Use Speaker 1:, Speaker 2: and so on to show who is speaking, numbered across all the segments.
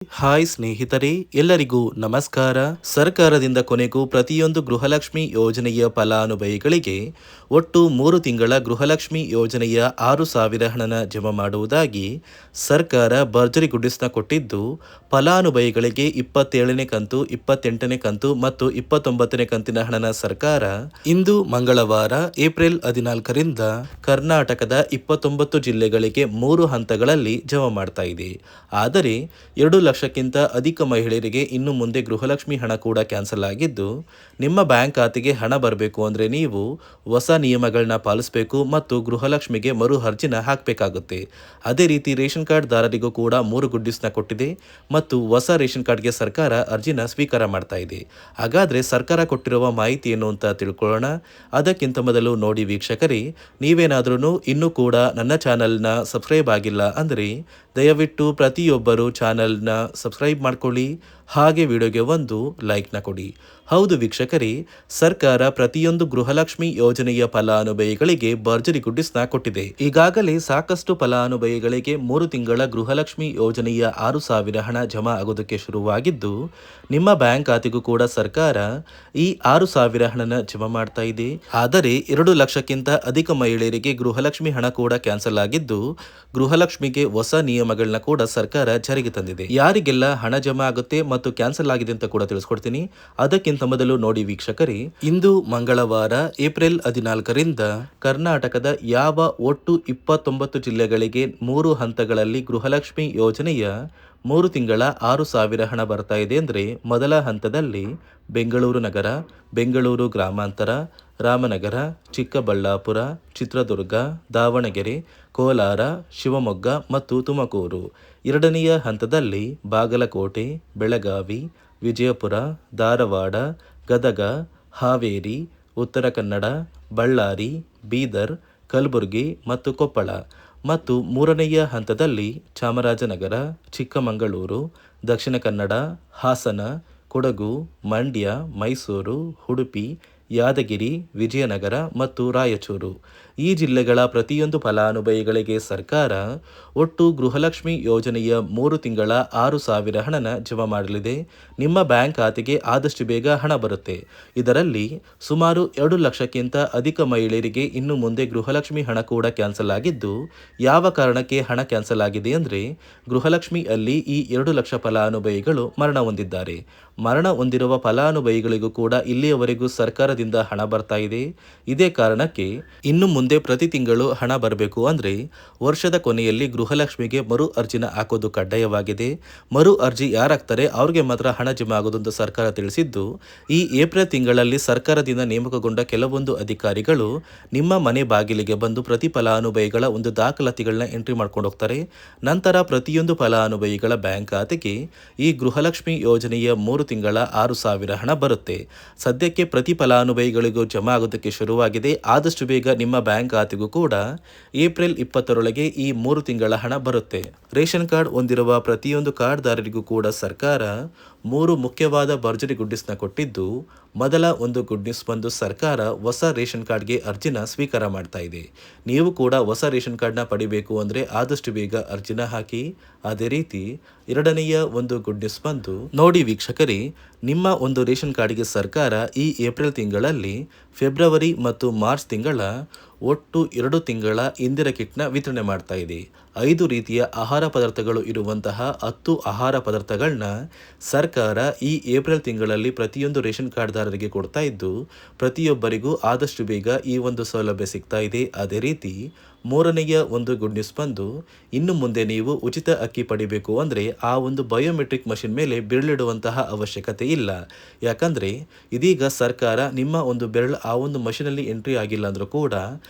Speaker 1: Hi ಸ್ನೇಹಿತರೆ, ಎಲ್ಲರಿಗೂ ನಮಸ್ಕಾರ. ಸರ್ಕಾರದಿಂದ ಕೊನೆಗೂ ಪ್ರತಿಯೊಂದು ಗೃಹಲಕ್ಷ್ಮಿ ಯೋಜನೆಯ ಫಲಾನುಭವಿಗಳಿಗೆ ಒಟ್ಟು 3 ತಿಂಗಳ ಗೃಹಲಕ್ಷ್ಮಿ ಯೋಜನೆಯ 6,000 ಹಣನ ಜಮಾ ಮಾಡುವುದಾಗಿ ಸರ್ಕಾರ ಭರ್ಜರಿ ಗುಡ್ಡಿಸ್ನ ಕೊಟ್ಟಿದ್ದು, ಫಲಾನುಭವಿಗಳಿಗೆ 27ನೇ ಕಂತು, 28ನೇ ಕಂತು ಮತ್ತು 29ನೇ ಕಂತಿನ ಹಣನ ಸರ್ಕಾರ ಇಂದು ಮಂಗಳವಾರ ಏಪ್ರಿಲ್ 14ರಿಂದ ಕರ್ನಾಟಕದ 29 ಜಿಲ್ಲೆಗಳಿಗೆ 3 ಹಂತಗಳಲ್ಲಿ ಜಮಾ ಮಾಡ್ತಾ ಇದೆ. ಆದರೆ 2 ಲಕ್ಷಕ್ಕಿಂತ ಅಧಿಕ ಮಹಿಳೆಯರಿಗೆ ಇನ್ನು ಮುಂದೆ ಗೃಹಲಕ್ಷ್ಮಿ ಹಣ ಕೂಡ ಕ್ಯಾನ್ಸಲ್ ಆಗಿದ್ದು, ನಿಮ್ಮ ಬ್ಯಾಂಕ್ ಖಾತೆಗೆ ಹಣ ಬರಬೇಕು ಅಂದರೆ ನೀವು ಹೊಸ ನಿಯಮಗಳನ್ನ ಪಾಲಿಸಬೇಕು ಮತ್ತು ಗೃಹಲಕ್ಷ್ಮಿಗೆ ಮರು ಅರ್ಜಿನ ಹಾಕಬೇಕಾಗುತ್ತೆ. ಅದೇ ರೀತಿ ರೇಷನ್ ಕಾರ್ಡ್ ದಾರರಿಗೂ ಕೂಡ 3 ಗುಡ್ಡಿಸ್ನ ಕೊಟ್ಟಿದೆ ಮತ್ತು ಹೊಸ ರೇಷನ್ ಕಾರ್ಡ್ಗೆ ಸರ್ಕಾರ ಅರ್ಜಿನ ಸ್ವೀಕಾರ ಮಾಡ್ತಾ ಇದೆ. ಹಾಗಾದರೆ ಸರ್ಕಾರ ಕೊಟ್ಟಿರುವ ಮಾಹಿತಿ ಏನು ಅಂತ ತಿಳ್ಕೊಳ್ಳೋಣ. ಅದಕ್ಕಿಂತ ಮೊದಲು ನೋಡಿ ವೀಕ್ಷಕರೇ, ನೀವೇನಾದ್ರೂ ಇನ್ನೂ ಕೂಡ ನನ್ನ ಚಾನಲ್ನ ಸಬ್ಸ್ಕ್ರೈಬ್ ಆಗಿಲ್ಲ ಅಂದರೆ ದಯವಿಟ್ಟು ಪ್ರತಿಯೊಬ್ಬರು ಚಾನಲ್ನ ಸಬ್ಸ್ಕ್ರೈಬ್ ಮಾಡ್ಕೊಳ್ಳಿ, ಹಾಗೆ ವಿಡಿಯೋಗೆ ಒಂದು ಲೈಕ್ನ ಕೊಡಿ. ಹೌದು ವೀಕ್ಷಕರೇ, ಸರ್ಕಾರ ಪ್ರತಿಯೊಂದು ಗೃಹಲಕ್ಷ್ಮಿ ಯೋಜನೆಯ ಫಲಾನುಭವಿಗಳಿಗೆ ಭರ್ಜರಿ ಗುಡ್ಡಿಸ್ನ ಕೊಟ್ಟಿದೆ. ಈಗಾಗಲೇ ಸಾಕಷ್ಟು ಫಲಾನುಭವಿಗಳಿಗೆ 3 ತಿಂಗಳ ಗೃಹಲಕ್ಷ್ಮಿ ಯೋಜನೆಯ 6,000 ಹಣ ಜಮಾ ಆಗೋದಕ್ಕೆ ಶುರುವಾಗಿದ್ದು, ನಿಮ್ಮ ಬ್ಯಾಂಕ್ ಖಾತೆಗೂ ಕೂಡ ಸರ್ಕಾರ ಈ 6,000 ಹಣನ ಜಮಾ ಮಾಡ್ತಾ ಇದೆ. ಆದರೆ 2 ಲಕ್ಷಕ್ಕಿಂತ ಅಧಿಕ ಮಹಿಳೆಯರಿಗೆ ಗೃಹಲಕ್ಷ್ಮಿ ಹಣ ಕೂಡ ಕ್ಯಾನ್ಸಲ್ ಆಗಿದ್ದು, ಗೃಹಲಕ್ಷ್ಮಿಗೆ ಹೊಸ ನಿಯಮಗಳನ್ನ ಕೂಡ ಸರ್ಕಾರ ಜಾರಿಗೆ ತಂದಿದೆ. ಯಾರಿಗೆಲ್ಲ ಹಣ ಜಮಾ ಆಗುತ್ತೆ ಮತ್ತು ಕ್ಯಾನ್ಸಲ್ ಆಗಿದೆ ಅಂತ ಕೂಡ ತಿಳಿಸ್ಕೊಡ್ತೀನಿ. ಅದಕ್ಕಿಂತ ಮೊದಲು ನೋಡಿ ವೀಕ್ಷಕರೇ, ಇಂದು ಮಂಗಳವಾರ ಏಪ್ರಿಲ್ 14ರಿಂದ ಕರ್ನಾಟಕದ ಯಾವ ಒಟ್ಟು 29 ಜಿಲ್ಲೆಗಳಿಗೆ 3 ಹಂತಗಳಲ್ಲಿ ಗೃಹಲಕ್ಷ್ಮಿ ಯೋಜನೆಯ 3 ತಿಂಗಳ 6,000 ಹಣ ಬರ್ತಾ ಇದೆ ಅಂದರೆ, ಮೊದಲ ಹಂತದಲ್ಲಿ ಬೆಂಗಳೂರು ನಗರ, ಬೆಂಗಳೂರು ಗ್ರಾಮಾಂತರ, ರಾಮನಗರ, ಚಿಕ್ಕಬಳ್ಳಾಪುರ, ಚಿತ್ರದುರ್ಗ, ದಾವಣಗೆರೆ, ಕೋಲಾರ, ಶಿವಮೊಗ್ಗ ಮತ್ತು ತುಮಕೂರು. ಎರಡನೆಯ ಹಂತದಲ್ಲಿ ಬಾಗಲಕೋಟೆ, ಬೆಳಗಾವಿ, ವಿಜಯಪುರ, ಧಾರವಾಡ, ಗದಗ, ಹಾವೇರಿ, ಉತ್ತರ ಕನ್ನಡ, ಬಳ್ಳಾರಿ, ಬೀದರ್, ಕಲಬುರಗಿ ಮತ್ತು ಕೊಪ್ಪಳ. ಮತ್ತು ಮೂರನೆಯ ಹಂತದಲ್ಲಿ ಚಾಮರಾಜನಗರ, ಚಿಕ್ಕಮಗಳೂರು, ದಕ್ಷಿಣ ಕನ್ನಡ, ಹಾಸನ, ಕೊಡಗು, ಮಂಡ್ಯ, ಮೈಸೂರು, ಉಡುಪಿ, ಯಾದಗಿರಿ, ವಿಜಯನಗರ ಮತ್ತು ರಾಯಚೂರು. ಈ ಜಿಲ್ಲೆಗಳ ಪ್ರತಿಯೊಂದು ಫಲಾನುಭವಿಗಳಿಗೆ ಸರ್ಕಾರ ಒಟ್ಟು ಗೃಹಲಕ್ಷ್ಮಿ ಯೋಜನೆಯ 3 ತಿಂಗಳ 6,000 ಹಣನ ಜಮಾ ಮಾಡಲಿದೆ. ನಿಮ್ಮ ಬ್ಯಾಂಕ್ ಖಾತೆಗೆ ಆದಷ್ಟು ಬೇಗ ಹಣ ಬರುತ್ತೆ. ಇದರಲ್ಲಿ ಸುಮಾರು 2 ಲಕ್ಷಕ್ಕಿಂತ ಅಧಿಕ ಮಹಿಳೆಯರಿಗೆ ಇನ್ನು ಮುಂದೆ ಗೃಹಲಕ್ಷ್ಮಿ ಹಣ ಕೂಡ ಕ್ಯಾನ್ಸಲ್ ಆಗಿದ್ದು, ಯಾವ ಕಾರಣಕ್ಕೆ ಹಣ ಕ್ಯಾನ್ಸಲ್ ಆಗಿದೆ ಅಂದರೆ, ಗೃಹಲಕ್ಷ್ಮಿಯಲ್ಲಿ ಈ 2 ಲಕ್ಷ ಫಲಾನುಭವಿಗಳು ಮರಣ ಹೊಂದಿದ್ದಾರೆ. ಮರಣ ಹೊಂದಿರುವ ಫಲಾನುಭವಿಗಳಿಗೂ ಕೂಡ ಇಲ್ಲಿಯವರೆಗೂ ಸರ್ಕಾರದಿಂದ ಹಣ ಬರ್ತಾ ಇದೆ. ಇದೇ ಕಾರಣಕ್ಕೆ ಇನ್ನು ಮುಂದೆ ಪ್ರತಿ ತಿಂಗಳು ಹಣ ಬರಬೇಕು ಅಂದರೆ ವರ್ಷದ ಕೊನೆಯಲ್ಲಿ ಗೃಹಲಕ್ಷ್ಮಿಗೆ ಮರು ಅರ್ಜಿನ ಹಾಕೋದು ಕಡ್ಡಾಯವಾಗಿದೆ. ಮರು ಅರ್ಜಿ ಯಾರಾಗ್ತಾರೆ ಅವ್ರಿಗೆ ಮಾತ್ರ ಹಣ ಜಮಾ ಆಗೋದು ಅಂತ ಸರ್ಕಾರ ತಿಳಿಸಿದ್ದು, ಈ ಏಪ್ರಿಲ್ ತಿಂಗಳಲ್ಲಿ ಸರ್ಕಾರದಿಂದ ನೇಮಕಗೊಂಡ ಕೆಲವೊಂದು ಅಧಿಕಾರಿಗಳು ನಿಮ್ಮ ಮನೆ ಬಾಗಿಲಿಗೆ ಬಂದು ಪ್ರತಿ ಫಲಾನುಭವಿಗಳ ಒಂದು ದಾಖಲಾತಿಗಳನ್ನ ಎಂಟ್ರಿ ಮಾಡ್ಕೊಂಡು ಹೋಗ್ತಾರೆ. ನಂತರ ಪ್ರತಿಯೊಂದು ಫಲಾನುಭವಿಗಳ ಬ್ಯಾಂಕ್ ಖಾತೆಗೆ ಈ ಗೃಹಲಕ್ಷ್ಮಿ ಯೋಜನೆಯ 3 ತಿಂಗಳ 6,000 ಹಣ ಬರುತ್ತೆ. ಸದ್ಯಕ್ಕೆ ಪ್ರತಿ ಫಲಾನುಭವಿಗಳಿಗೂ ಜಮಾ ಆಗೋದಕ್ಕೆ ಶುರುವಾಗಿದೆ. ಆದಷ್ಟು ಬೇಗ ನಿಮ್ಮ ಬ್ಯಾಂಕ್ ಖಾತೆಗೂ ಕೂಡ ಏಪ್ರಿಲ್ 20ರೊಳಗೆ ಈ 3 ತಿಂಗಳ ಹಣ ಬರುತ್ತೆ. ರೇಷನ್ ಕಾರ್ಡ್ ಹೊಂದಿರುವ ಪ್ರತಿಯೊಂದು ಕಾರ್ಡ್ದಾರರಿಗೂ ಕೂಡ ಸರ್ಕಾರ 3 ಮುಖ್ಯವಾದ ಭರ್ಜರಿ ಗುಡ್ಡಿಸ್ನ ಕೊಟ್ಟಿದ್ದು, ಮೊದಲ ಒಂದು ಗುಡ್ ನ್ಯೂಸ್ ಬಂದು ಸರ್ಕಾರ ಹೊಸ ರೇಷನ್ ಕಾರ್ಡ್ಗೆ ಅರ್ಜಿನ ಸ್ವೀಕಾರ ಮಾಡ್ತಾ ಇದೆ. ನೀವು ಕೂಡ ಹೊಸ ರೇಷನ್ ಕಾರ್ಡ್ನ ಪಡಿಬೇಕು ಅಂದರೆ ಆದಷ್ಟು ಬೇಗ ಅರ್ಜಿನ ಹಾಕಿ. ಅದೇ ರೀತಿ ಎರಡನೆಯ ಒಂದು ಗುಡ್ ನ್ಯೂಸ್ ಬಂದು ನೋಡಿ ವೀಕ್ಷಕರೇ, ನಿಮ್ಮ ಒಂದು ರೇಷನ್ ಕಾರ್ಡ್ಗೆ ಸರ್ಕಾರ ಈ ಏಪ್ರಿಲ್ ತಿಂಗಳಲ್ಲಿ ಫೆಬ್ರವರಿ ಮತ್ತು ಮಾರ್ಚ್ ತಿಂಗಳ ಒಟ್ಟು 2 ತಿಂಗಳ ಇಂದಿರಾ ಕಿಟ್ನ ವಿತರಣೆ ಮಾಡ್ತಾ ಇದೆ. 5 ರೀತಿಯ ಆಹಾರ ಪದಾರ್ಥಗಳು ಇರುವಂತಹ 10 ಆಹಾರ ಪದಾರ್ಥಗಳನ್ನ ಸರ್ಕಾರ ಈ ಏಪ್ರಿಲ್ ತಿಂಗಳಲ್ಲಿ ಪ್ರತಿಯೊಂದು ರೇಷನ್ ಕಾರ್ಡ್ದಾರರಿಗೆ ಕೊಡ್ತಾ ಇದ್ದು, ಪ್ರತಿಯೊಬ್ಬರಿಗೂ ಆದಷ್ಟು ಬೇಗ ಈ ಒಂದು ಸೌಲಭ್ಯ ಸಿಗ್ತಾ ಇದೆ. ಅದೇ ರೀತಿ ಮೂರನೆಯ ಒಂದು ಗುಡ್ ನ್ಯೂಸ್ ಬಂದು, ಇನ್ನು ಮುಂದೆ ನೀವು ಉಚಿತ ಅಕ್ಕಿ ಪಡಿಬೇಕು ಅಂದರೆ ಆ ಒಂದು ಬಯೋಮೆಟ್ರಿಕ್ ಮಷಿನ್ ಮೇಲೆ ಬೆರಳಿಡುವಂತಹ ಅವಶ್ಯಕತೆ ಇಲ್ಲ. ಯಾಕಂದರೆ ಇದೀಗ ಸರ್ಕಾರ ನಿಮ್ಮ ಒಂದು ಬೆರಳು ಆ ಒಂದು ಮಷಿನಲ್ಲಿ ಎಂಟ್ರಿ ಆಗಿಲ್ಲ ಅಂದರೂ ಕೂಡ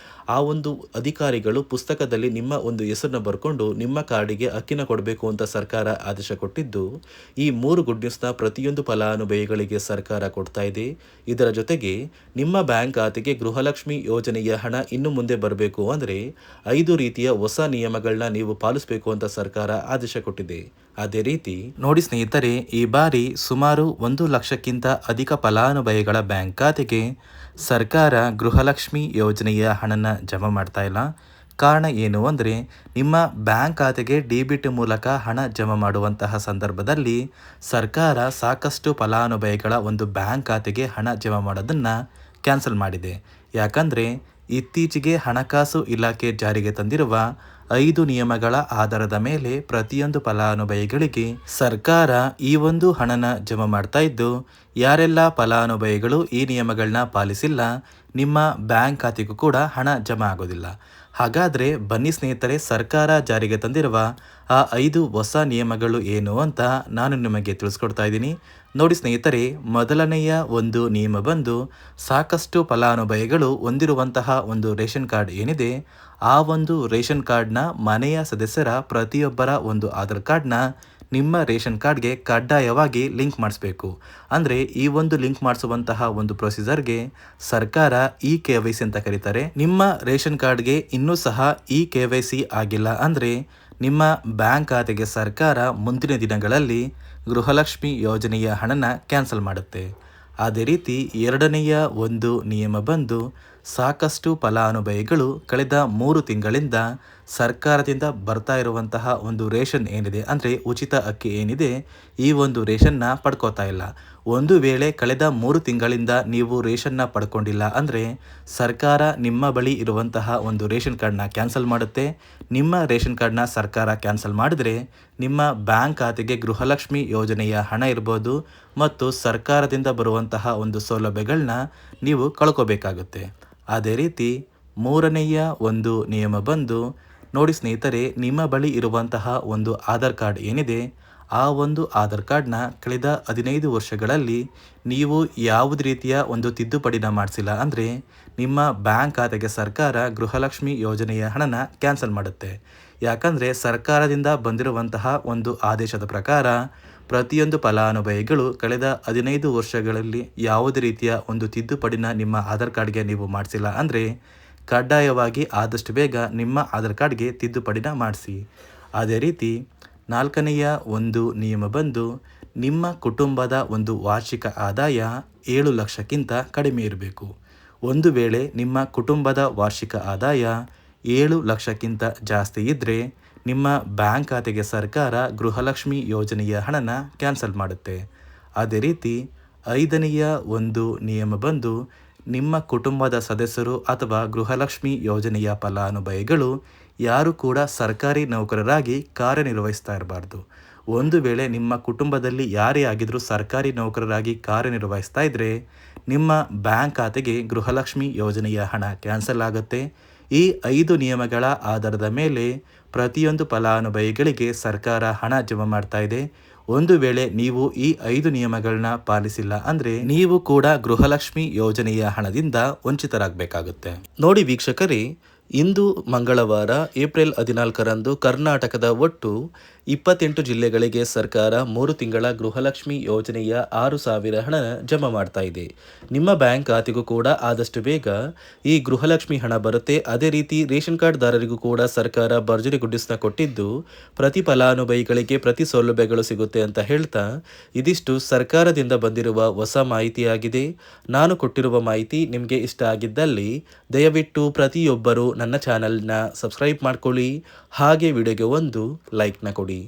Speaker 1: ಆ ಒಂದು ಅಧಿಕಾರಿಗಳು ಪುಸ್ತಕದಲ್ಲಿ ನಿಮ್ಮ ಒಂದು ಹೆಸರನ್ನ ಬರ್ಕೊಂಡು ನಿಮ್ಮ ಕಾರ್ಡಿಗೆ ಅಕ್ಕಿನ ಕೊಡಬೇಕು ಅಂತ ಸರ್ಕಾರ ಆದೇಶ ಕೊಟ್ಟಿದ್ದು, ಈ 3 ಗುಡ್ ನ್ಯೂಸ್ನ ಪ್ರತಿಯೊಂದು ಫಲಾನುಭವಿಗಳಿಗೆ ಸರ್ಕಾರ ಕೊಡ್ತಾ ಇದೆ. ಇದರ ಜೊತೆಗೆ ನಿಮ್ಮ ಬ್ಯಾಂಕ್ ಖಾತೆಗೆ ಗೃಹಲಕ್ಷ್ಮಿ ಯೋಜನೆಯ ಹಣ ಇನ್ನು ಮುಂದೆ ಬರಬೇಕು ಅಂದರೆ 5 ರೀತಿಯ ಹೊಸ ನಿಯಮಗಳನ್ನ ನೀವು ಪಾಲಿಸಬೇಕು ಅಂತ ಸರ್ಕಾರ ಆದೇಶ ಕೊಟ್ಟಿದೆ. ಅದೇ ರೀತಿ ನೋಡಿ ಸ್ನೇಹಿತರೆ, ಈ ಬಾರಿ ಸುಮಾರು 1 ಲಕ್ಷಕ್ಕಿಂತ ಅಧಿಕ ಫಲಾನುಭವಿಗಳ ಬ್ಯಾಂಕ್ ಖಾತೆಗೆ ಸರ್ಕಾರ ಗೃಹಲಕ್ಷ್ಮಿ ಯೋಜನೆಯ ಹಣನ ಜಮಾ ಮಾಡ್ತಾ ಇಲ್ಲ. ಕಾರಣ ಏನು ಅಂದರೆ ನಿಮ್ಮ ಬ್ಯಾಂಕ್ ಖಾತೆಗೆ ಡೆಬಿಟ್ ಮೂಲಕ ಹಣ ಜಮಾ ಮಾಡುವಂತಹ ಸಂದರ್ಭದಲ್ಲಿ ಸರ್ಕಾರ ಸಾಕಷ್ಟು ಫಲಾನುಭವಿಗಳ ಒಂದು ಬ್ಯಾಂಕ್ ಖಾತೆಗೆ ಹಣ ಜಮಾ ಮಾಡೋದನ್ನು ಕ್ಯಾನ್ಸಲ್ ಮಾಡಿದೆ. ಯಾಕಂದರೆ ಇತ್ತೀಚೆಗೆ ಹಣಕಾಸು ಇಲಾಖೆ ಜಾರಿಗೆ ತಂದಿರುವ 5 ನಿಯಮಗಳ ಆಧಾರದ ಮೇಲೆ ಪ್ರತಿಯೊಂದು ಫಲಾನುಭವಿಗಳಿಗೆ ಸರ್ಕಾರ ಈ ಒಂದು ಹಣನ ಜಮಾ ಮಾಡ್ತಾ ಇದ್ದು, ಯಾರೆಲ್ಲ ಫಲಾನುಭವಿಗಳು ಈ ನಿಯಮಗಳನ್ನ ಪಾಲಿಸಿಲ್ಲ ನಿಮ್ಮ ಬ್ಯಾಂಕ್ ಖಾತೆಗೂ ಕೂಡ ಹಣ ಜಮಾ ಆಗೋದಿಲ್ಲ. ಹಾಗಾದರೆ ಬನ್ನಿ ಸ್ನೇಹಿತರೆ, ಸರ್ಕಾರ ಜಾರಿಗೆ ತಂದಿರುವ ಆ 5 ಹೊಸ ನಿಯಮಗಳು ಏನು ಅಂತ ನಾನು ನಿಮಗೆ ತಿಳಿಸ್ಕೊಡ್ತಾ ಇದ್ದೀನಿ. ನೋಡಿ ಸ್ನೇಹಿತರೆ, ಮೊದಲನೆಯ ಒಂದು ನಿಯಮ ಬಂದು ಸಾಕಷ್ಟು ಫಲಾನುಭವಿಗಳು ಹೊಂದಿರುವಂತಹ ಒಂದು ರೇಷನ್ ಕಾರ್ಡ್ ಏನಿದೆ, ಆ ಒಂದು ರೇಷನ್ ಕಾರ್ಡ್ನ ಮನೆಯ ಸದಸ್ಯರ ಪ್ರತಿಯೊಬ್ಬರ ಒಂದು ಆಧಾರ್ ಕಾರ್ಡ್ನ ನಿಮ್ಮ ರೇಷನ್ ಕಾರ್ಡ್ಗೆ ಕಡ್ಡಾಯವಾಗಿ ಲಿಂಕ್ ಮಾಡಿಸ್ಬೇಕು. ಅಂದರೆ ಈ ಒಂದು ಲಿಂಕ್ ಮಾಡಿಸುವಂತಹ ಒಂದು ಪ್ರೊಸೀಜರ್ಗೆ ಸರ್ಕಾರ KYC ಅಂತ ಕರೀತಾರೆ. ನಿಮ್ಮ ರೇಷನ್ ಕಾರ್ಡ್ಗೆ ಇನ್ನೂ ಸಹ KYC ಆಗಿಲ್ಲ ಅಂದರೆ ನಿಮ್ಮ ಬ್ಯಾಂಕ್ ಖಾತೆಗೆ ಸರ್ಕಾರ ಮುಂದಿನ ದಿನಗಳಲ್ಲಿ ಗೃಹಲಕ್ಷ್ಮಿ ಯೋಜನೆಯ ಹಣನ ಕ್ಯಾನ್ಸಲ್ ಮಾಡುತ್ತೆ. ಅದೇ ರೀತಿ ಎರಡನೆಯ ಒಂದು ನಿಯಮ ಬಂದು ಸಾಕಷ್ಟು ಫಲಾನುಭವಿಗಳು ಕಳೆದ 3 ತಿಂಗಳಿಂದ ಸರ್ಕಾರದಿಂದ ಬರ್ತಾ ಇರುವಂತಹ ಒಂದು ರೇಷನ್ ಏನಿದೆ, ಅಂದರೆ ಉಚಿತ ಅಕ್ಕಿ ಏನಿದೆ, ಈ ಒಂದು ರೇಷನ್ನ ಪಡ್ಕೋತಾ ಇಲ್ಲ. ಒಂದು ವೇಳೆ ಕಳೆದ 3 ತಿಂಗಳಿಂದ ನೀವು ರೇಷನ್ನ ಪಡ್ಕೊಂಡಿಲ್ಲ ಅಂದರೆ ಸರ್ಕಾರ ನಿಮ್ಮ ಬಳಿ ಇರುವಂತಹ ಒಂದು ರೇಷನ್ ಕಾರ್ಡ್ನ ಕ್ಯಾನ್ಸಲ್ ಮಾಡುತ್ತೆ. ನಿಮ್ಮ ರೇಷನ್ ಕಾರ್ಡ್ನ ಸರ್ಕಾರ ಕ್ಯಾನ್ಸಲ್ ಮಾಡಿದರೆ ನಿಮ್ಮ ಬ್ಯಾಂಕ್ ಖಾತೆಗೆ ಗೃಹಲಕ್ಷ್ಮಿ ಯೋಜನೆಯ ಹಣ ಇರ್ಬೋದು ಮತ್ತು ಸರ್ಕಾರದಿಂದ ಬರುವಂತಹ ಒಂದು ಸೌಲಭ್ಯಗಳನ್ನ ನೀವು ಕಳ್ಕೋಬೇಕಾಗುತ್ತೆ. ಅದೇ ರೀತಿ ಮೂರನೆಯ ಒಂದು ನಿಯಮ ಬಂದು ನೋಡಿ ಸ್ನೇಹಿತರೆ, ನಿಮ್ಮ ಬಳಿ ಇರುವಂತಹ ಒಂದು ಆಧಾರ್ ಕಾರ್ಡ್ ಏನಿದೆ, ಆ ಒಂದು ಆಧಾರ್ ಕಾರ್ಡ್ನ ಕಳೆದ 15 ವರ್ಷಗಳಲ್ಲಿ ನೀವು ಯಾವುದೇ ರೀತಿಯ ಒಂದು ತಿದ್ದುಪಡಿನ ಮಾಡಿಸಿಲ್ಲ ಅಂದರೆ ನಿಮ್ಮ ಬ್ಯಾಂಕ್ ಖಾತೆಗೆ ಸರ್ಕಾರ ಗೃಹಲಕ್ಷ್ಮಿ ಯೋಜನೆಯ ಹಣನ ಕ್ಯಾನ್ಸಲ್ ಮಾಡುತ್ತೆ. ಯಾಕಂದರೆ ಸರ್ಕಾರದಿಂದ ಬಂದಿರುವಂತಹ ಒಂದು ಆದೇಶದ ಪ್ರಕಾರ ಪ್ರತಿಯೊಂದು ಫಲಾನುಭವಿಗಳು ಕಳೆದ 15 ವರ್ಷಗಳಲ್ಲಿ ಯಾವುದೇ ರೀತಿಯ ಒಂದು ತಿದ್ದುಪಡಿನ ನಿಮ್ಮ ಆಧಾರ್ ಕಾರ್ಡ್ಗೆ ನೀವು ಮಾಡಿಸಿಲ್ಲ ಅಂದರೆ ಕಡ್ಡಾಯವಾಗಿ ಆದಷ್ಟು ಬೇಗ ನಿಮ್ಮ ಆಧಾರ್ ಕಾರ್ಡ್ಗೆ ತಿದ್ದುಪಡಿನ ಮಾಡಿಸಿ. ಅದೇ ರೀತಿ ನಾಲ್ಕನೆಯ ಒಂದು ನಿಯಮ ಬಂದು ನಿಮ್ಮ ಕುಟುಂಬದ ಒಂದು ವಾರ್ಷಿಕ ಆದಾಯ 7 ಲಕ್ಷಕ್ಕಿಂತ ಕಡಿಮೆ ಇರಬೇಕು. ಒಂದು ವೇಳೆ ನಿಮ್ಮ ಕುಟುಂಬದ ವಾರ್ಷಿಕ ಆದಾಯ 7 ಲಕ್ಷಕ್ಕಿಂತ ಜಾಸ್ತಿ ಇದ್ದರೆ ನಿಮ್ಮ ಬ್ಯಾಂಕ್ ಖಾತೆಗೆ ಸರ್ಕಾರ ಗೃಹಲಕ್ಷ್ಮಿ ಯೋಜನೆಯ ಹಣನ ಕ್ಯಾನ್ಸಲ್ ಮಾಡುತ್ತೆ. ಅದೇ ರೀತಿ ಐದನೆಯ ಒಂದು ನಿಯಮ ಬಂದು ನಿಮ್ಮ ಕುಟುಂಬದ ಸದಸ್ಯರು ಅಥವಾ ಗೃಹಲಕ್ಷ್ಮಿ ಯೋಜನೆಯ ಫಲಾನುಭವಿಗಳು ಯಾರು ಕೂಡ ಸರ್ಕಾರಿ ನೌಕರರಾಗಿ ಕಾರ್ಯನಿರ್ವಹಿಸ್ತಾ ಇರಬಾರ್ದು. ಒಂದು ವೇಳೆ ನಿಮ್ಮ ಕುಟುಂಬದಲ್ಲಿ ಯಾರೇ ಆಗಿದ್ರೂ ಸರ್ಕಾರಿ ನೌಕರರಾಗಿ ಕಾರ್ಯನಿರ್ವಹಿಸ್ತಾ ಇದ್ದರೆ ನಿಮ್ಮ ಬ್ಯಾಂಕ್ ಖಾತೆಗೆ ಗೃಹಲಕ್ಷ್ಮಿ ಯೋಜನೆಯ ಹಣ ಕ್ಯಾನ್ಸಲ್ ಆಗುತ್ತೆ. ಈ 5 ನಿಯಮಗಳ ಆಧಾರದ ಮೇಲೆ ಪ್ರತಿಯೊಂದು ಫಲಾನುಭವಿಗಳಿಗೆ ಸರ್ಕಾರ ಹಣ ಜಮಾ ಮಾಡ್ತಾ ಇದೆ. ಒಂದು ವೇಳೆ ನೀವು ಈ 5 ನಿಯಮಗಳನ್ನ ಪಾಲಿಸಿಲ್ಲ ಅಂದರೆ ನೀವು ಕೂಡ ಗೃಹಲಕ್ಷ್ಮಿ ಯೋಜನೆಯ ಹಣದಿಂದ ವಂಚಿತರಾಗಬೇಕಾಗುತ್ತೆ. ನೋಡಿ ವೀಕ್ಷಕರೇ, ಇಂದು ಮಂಗಳವಾರ ಏಪ್ರಿಲ್ 14ರಂದು ಕರ್ನಾಟಕದ ಒಟ್ಟು 28 ಜಿಲ್ಲೆಗಳಿಗೆ ಸರ್ಕಾರ 3 ತಿಂಗಳ ಗೃಹಲಕ್ಷ್ಮಿ ಯೋಜನೆಯ 6,000 ಹಣ ಜಮಾ ಮಾಡ್ತಾ ಇದೆ. ನಿಮ್ಮ ಬ್ಯಾಂಕ್ ಖಾತೆಗೂ ಕೂಡ ಆದಷ್ಟು ಬೇಗ ಈ ಗೃಹಲಕ್ಷ್ಮಿ ಹಣ ಬರುತ್ತೆ. ಅದೇ ರೀತಿ ರೇಷನ್ ಕಾರ್ಡ್ದಾರರಿಗೂ ಕೂಡ ಸರ್ಕಾರ ಭರ್ಜರಿ ಗುಡ್ಡಿಸ್ನ ಕೊಟ್ಟಿದ್ದು ಪ್ರತಿ ಫಲಾನುಭವಿಗಳಿಗೆ ಪ್ರತಿ ಸೌಲಭ್ಯಗಳು ಸಿಗುತ್ತೆ ಅಂತ ಹೇಳ್ತಾ, ಇದಿಷ್ಟು ಸರ್ಕಾರದಿಂದ ಬಂದಿರುವ ಹೊಸ ಮಾಹಿತಿಯಾಗಿದೆ. ನಾನು ಕೊಟ್ಟಿರುವ ಮಾಹಿತಿ ನಿಮಗೆ ಇಷ್ಟ ಆಗಿದ್ದಲ್ಲಿ ದಯವಿಟ್ಟು ಪ್ರತಿಯೊಬ್ಬರು ನನ್ನ ಚಾನಲ್ನ ಸಬ್ಸ್ಕ್ರೈಬ್ ಮಾಡ್ಕೊಳ್ಳಿ, ಹಾಗೆ ವಿಡಿಯೋಗೆ ಒಂದು ಲೈಕ್ನ ಕೊಡಿ.